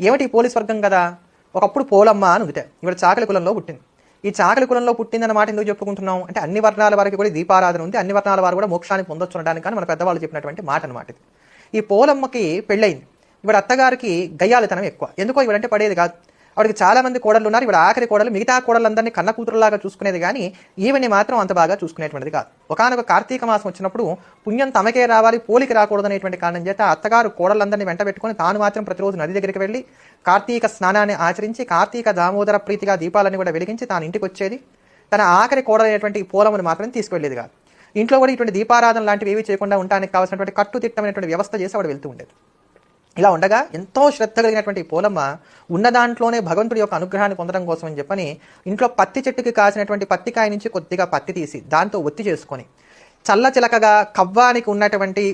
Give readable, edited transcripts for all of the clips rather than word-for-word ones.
ఏమిటి పోలీస్ వర్గం కదా, ఒకప్పుడు పోలమ్మ అని ఉంది, ఇవాళ చాకలి కులంలో పుట్టింది. ఈ చాకలి కులంలో పుట్టిందన్న మాట ఎందుకు చెప్పుకుంటున్నాం అంటే అన్ని వర్ణాల వారికి కూడా దీపారాధన ఉంది, అన్ని వర్ణాల వారు కూడా మోక్షాన్ని పొందొచ్చు అనడానికి కానీ మన పెద్దవాళ్ళు చెప్పినటువంటి మాట అనమాట ఇది. ఈ పోలమ్మకి పెళ్ళయింది. ఇవాళ అత్తగారికి గయ్యాలితనం ఎక్కువ, ఎందుకో ఇవాడంటే పడేది కాదు. ఆవిడకి చాలా మంది కోడళ్ళు ఉన్నారు. ఇవాళ ఆఖరి కోడలు మిగతా కోడళ్ళందరినీ కన్న కూతురులాగా చూసుకునేది కానీ ఈవెన్ని మాత్రం అంత బాగా చూసుకునేటువంటిది కాదు. ఒకనొక కార్తీక మాసం వచ్చినప్పుడు పుణ్యం తమకే రావాలి, పోలికి రాకూడదు అనేటువంటి కారణం చేత అత్తగారు కోడళ్ళందరినీ వెంట పెట్టుకుని తాను మాత్రం ప్రతిరోజు నది దగ్గరికి వెళ్ళి కార్తీక స్నానాన్ని ఆచరించి కార్తీక దామోదర ప్రీతిగా దీపాలని కూడా వెలిగించి తాను ఇంటికి వచ్చేది. తన ఆఖరి కోడలైనటువంటి పోలమును మాత్రం తీసుకువెళ్ళేది కాదు. ఇంట్లో కూడా ఇటువంటి దీపారాధన లాంటివి ఏవి చేయకుండా ఉండడానికి కావాల్సినటువంటి కట్టుదిట్టమైనటువంటి వ్యవస్థ చేసి ఆవిడ వెళ్తూ ఉండేది. ఇలా ఉండగా ఎంతో శ్రద్ధ కలిగినటువంటి పోలమ్మ ఉన్న దాంట్లోనే భగవంతుడి యొక్క అనుగ్రహాన్ని పొందడం కోసం అని చెప్పని ఇంట్లో పత్తి చెట్టుకి కాసినటువంటి పత్తికాయ నుంచి కొద్దిగా పత్తి తీసి దాంతో ఒత్తి చేసుకొని చల్ల చిలకగా కవ్వానికి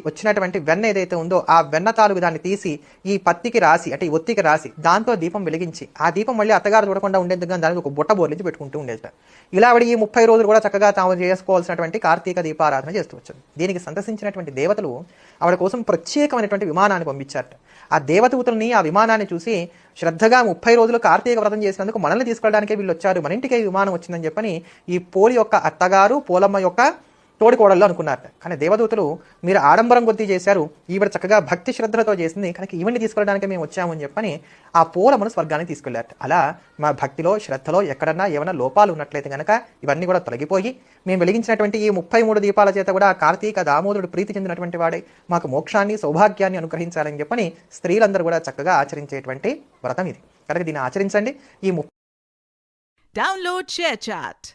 వచ్చినటువంటి వెన్న ఏదైతే ఉందో ఆ వెన్న తాలూకు దాన్ని తీసి ఈ పత్తికి రాసి అంటే ఈ ఒత్తికి రాసి దాంతో దీపం వెలిగించి ఆ దీపం మళ్ళీ అత్తగారు చూడకుండా ఉండేందుకు దానికి ఒక బుట్ట బోర్లించి పెట్టుకుంటూ ఉండేది. ఇలా ఆవిడ ఈ 30 రోజులు కూడా చక్కగా తాము చేసుకోవాల్సినటువంటి కార్తీక దీపారాధన చేస్తూ వచ్చింది. దీనికి సందర్శించినటువంటి దేవతలు ఆవిడ కోసం ప్రత్యేకమైనటువంటి విమానాన్ని పంపించారట. ఆ దేవదూతల్ని ఆ విమానాన్ని చూసి శ్రద్ధగా 30 రోజులు కార్తీక వ్రతం చేసినందుకు మనల్ని తీసుకెళ్ళడానికే వీళ్ళు వచ్చారు, మన ఇంటికే విమానం వచ్చిందని చెప్పని ఈ పోలి యొక్క అత్తగారు పోలమ్మ యొక్క తోడికోడళ్ళు అనుకున్నారట. కానీ దేవదూతలు మీరు ఆడంబరం కొద్దీ చేశారు, ఈవిడ చక్కగా భక్తి శ్రద్ధలతో చేసింది కనుక ఈవెంట్ తీసుకెళ్ళడానికి మేము వచ్చామని చెప్పని ఆ పోలమ్మను స్వర్గానికి తీసుకెళ్లారట. అలా మా భక్తిలో శ్రద్ధలో ఎక్కడన్నా ఏమైనా లోపాలు ఉన్నట్లయితే కనుక ఇవన్నీ కూడా తొలగిపోయి మేము వెలిగించినటువంటి ఈ 33 దీపాల చేత కూడా కార్తీక దామోదరుడు ప్రీతి చెందినటువంటి వాడే మాకు మోక్షాన్ని సౌభాగ్యాన్ని అనుగ్రహించాలని చెప్పని స్త్రీలందరూ కూడా చక్కగా ఆచరించేటువంటి వ్రతం ఇది. కనుక దీన్ని ఆచరించండి. ఈ డౌన్లోడ్ షేర్ చాట్.